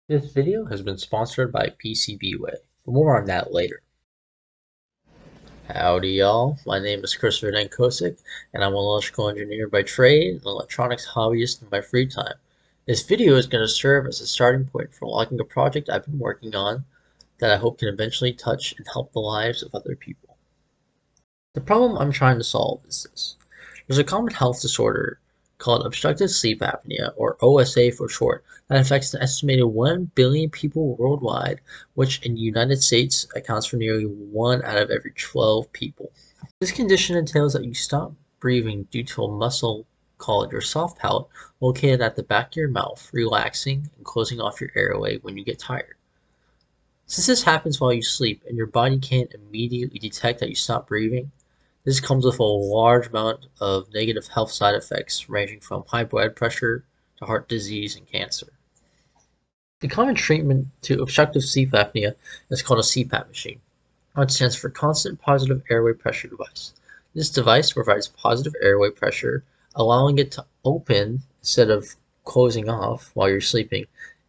This video has been sponsored by PCBWay, but more on that later. Howdy y'all, my name is Christopher Dankosik, and I'm an electrical engineer by trade and an electronics hobbyist in my free time. This video is going to serve as a starting point for logging a project I've been working on that I hope can eventually touch and help the lives of other people. The problem I'm trying to solve is this. There's a common health disorder called obstructive sleep apnea, or OSA for short, that affects an estimated 1 billion people worldwide, which in the United States accounts for nearly 1 out of every 12 people. This condition entails that you stop breathing due to a muscle called your soft palate located at the back of your mouth, relaxing and closing off your airway when you get tired. Since this happens while you sleep and your body can't immediately detect that you stop breathing, this comes with a large amount of negative health side effects ranging from high blood pressure to heart disease and cancer. The common treatment to obstructive sleep apnea is called a CPAP machine, which stands for Constant Positive Airway Pressure Device. This device provides positive airway pressure, allowing it to open instead of closing off while you're sleeping,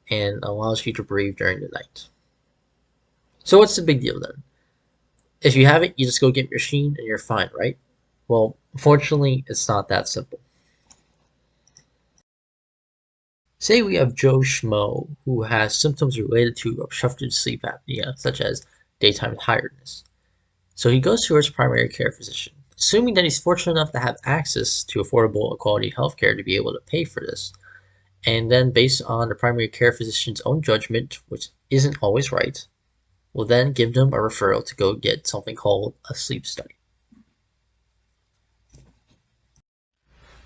and allows you to breathe during the night. So what's the big deal then? If you have it, you just go get your machine and you're fine, right? Well, unfortunately, it's not that simple. Say we have Joe Schmo who has symptoms related to obstructive sleep apnea, such as daytime tiredness. So he goes to his primary care physician, assuming that he's fortunate enough to have access to affordable quality healthcare to be able to pay for this. And then, based on the primary care physician's own judgment, which isn't always right, will then give them a referral to go get something called a sleep study.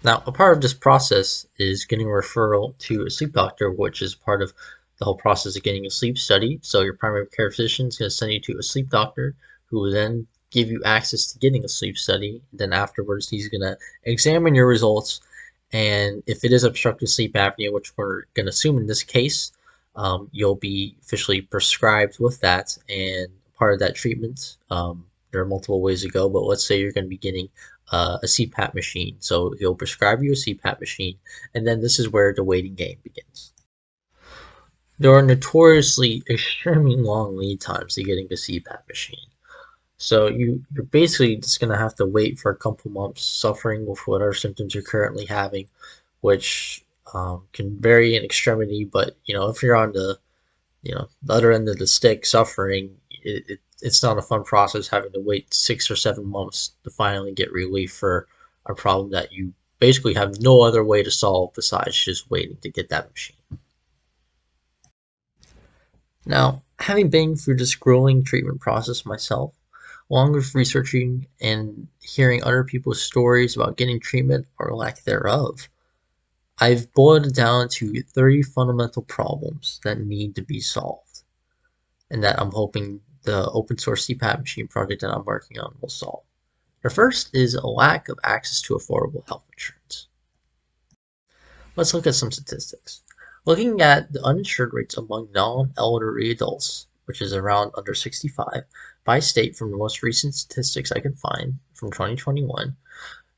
Now, a part of this process is getting a referral to a sleep doctor, which is part of the whole process of getting a sleep study. So your primary care physician is going to send you to a sleep doctor who will then give you access to getting a sleep study. Then afterwards, he's going to examine your results. And if it is obstructive sleep apnea, which we're going to assume in this case, you'll be officially prescribed with that. And part of that treatment, there are multiple ways to go, but let's say you're going to be getting a CPAP machine. So he'll prescribe you a CPAP machine, and then this is where the waiting game begins. There are notoriously extremely long lead times to getting a CPAP machine. So you're basically just gonna have to wait for a couple months, suffering with whatever symptoms you're currently having, which can vary in extremity. But if you're on the other end of the stick, suffering, it's not a fun process having to wait 6 or 7 months to finally get relief for a problem that you basically have no other way to solve besides just waiting to get that machine. Now, having been through this grueling treatment process myself, along with researching and hearing other people's stories about getting treatment or lack thereof, I've boiled it down to 30 fundamental problems that need to be solved, and that I'm hoping the open source CPAP machine project that I'm working on will solve. The first is a lack of access to affordable health insurance. Let's look at some statistics. Looking at the uninsured rates among non-elderly adults, which is around under 65, by state from the most recent statistics I can find from 2021,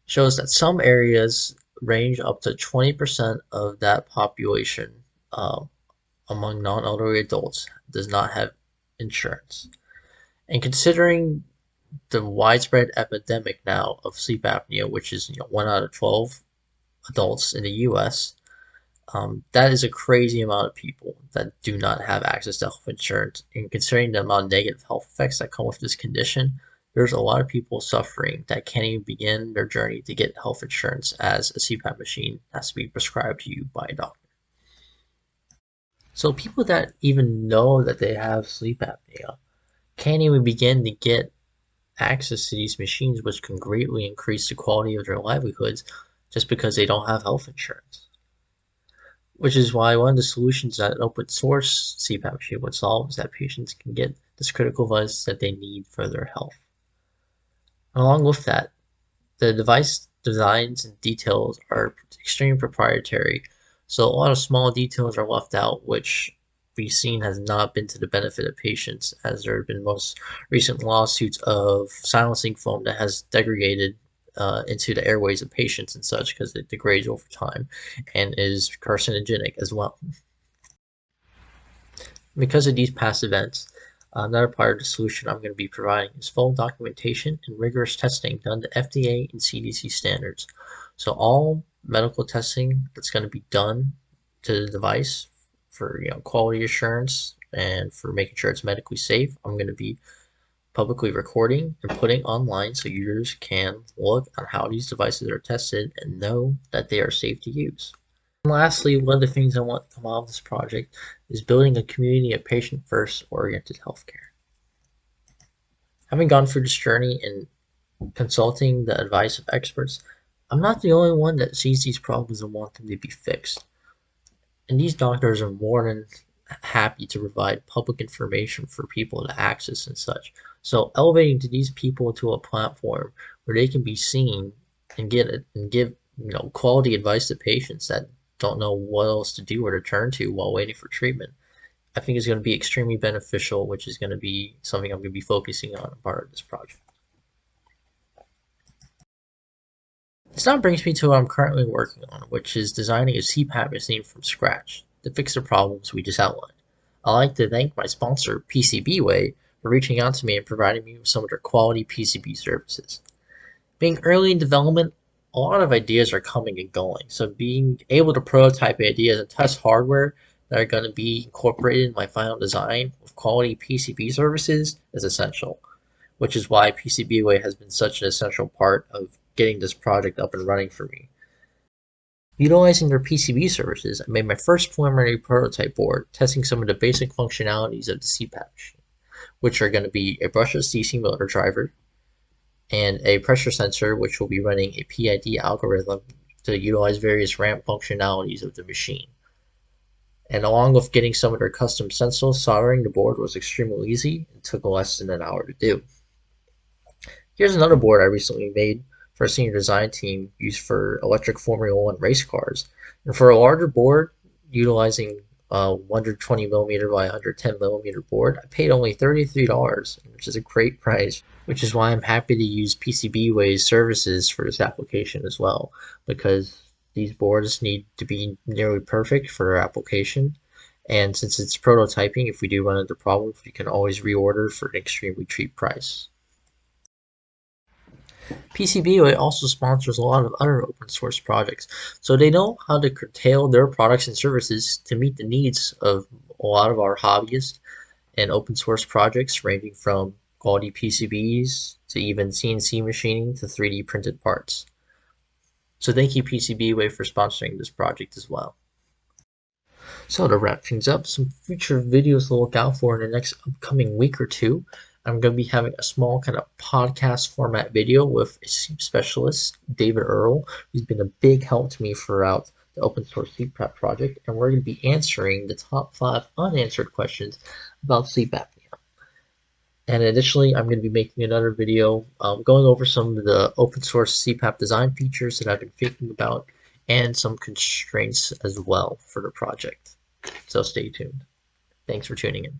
shows that some areas range up to 20% of that population among non-elderly adults does not have insurance. And considering the widespread epidemic now of sleep apnea, which is 1 out of 12 adults in the U.S., that is a crazy amount of people that do not have access to health insurance. And considering the amount of negative health effects that come with this condition, there's a lot of people suffering that can't even begin their journey to get health insurance, as a CPAP machine has to be prescribed to you by a doctor. So people that even know that they have sleep apnea can't even begin to get access to these machines, which can greatly increase the quality of their livelihoods just because they don't have health insurance. Which is why one of the solutions that an open source CPAP machine would solve is that patients can get this critical device that they need for their health. Along with that, the device designs and details are extremely proprietary, so a lot of small details are left out, which we've seen has not been to the benefit of patients, as there have been most recent lawsuits of silencing foam that has degraded into the airways of patients and such because it degrades over time and is carcinogenic as well. Because of these past events, another part of the solution I'm going to be providing is full documentation and rigorous testing done to FDA and CDC standards. So all medical testing that's going to be done to the device for quality assurance and for making sure it's medically safe, I'm going to be publicly recording and putting online so users can look at how these devices are tested and know that they are safe to use. And lastly, one of the things I want to come out of this project is building a community of patient-first oriented healthcare. Having gone through this journey and consulting the advice of experts, I'm not the only one that sees these problems and want them to be fixed. And these doctors are more than happy to provide public information for people to access and such. So elevating to these people to a platform where they can be seen and get it and give quality advice to patients that don't know what else to do or to turn to while waiting for treatment, I think is going to be extremely beneficial, which is going to be something I'm going to be focusing on as part of this project. This now brings me to what I'm currently working on, which is designing a CPAP machine from scratch to fix the problems we just outlined. I'd like to thank my sponsor, PCBWay, for reaching out to me and providing me with some of their quality PCB services. Being early in development, a lot of ideas are coming and going, so being able to prototype ideas and test hardware that are going to be incorporated in my final design with quality PCB services is essential, which is why PCBWay has been such an essential part of getting this project up and running for me. Utilizing their PCB services, I made my first preliminary prototype board testing some of the basic functionalities of the CPAP machine, which are going to be a brushless DC motor driver and a pressure sensor, which will be running a PID algorithm to utilize various ramp functionalities of the machine. And along with getting some of their custom sensors, soldering the board was extremely easy and took less than an hour to do. Here's another board I recently made for a senior design team used for electric Formula One race cars. And for a larger board, utilizing a 120 millimeter by 110 millimeter board, I paid only $33, which is a great price, which is why I'm happy to use PCBWay's services for this application as well, because these boards need to be nearly perfect for their application. And since it's prototyping, if we do run into problems, we can always reorder for an extremely cheap price. PCBWay also sponsors a lot of other open source projects, so they know how to curtail their products and services to meet the needs of a lot of our hobbyists and open source projects ranging from quality PCBs to even CNC machining to 3D printed parts. So thank you PCBWay for sponsoring this project as well. So to wrap things up, some future videos to look out for in the next upcoming week or two. I'm going to be having a small kind of podcast format video with a sleep specialist, David Earl, who's been a big help to me throughout the open source CPAP project, and we're going to be answering the top 5 unanswered questions about sleep apnea. And additionally, I'm going to be making another video going over some of the open source CPAP design features that I've been thinking about and some constraints as well for the project. So stay tuned. Thanks for tuning in.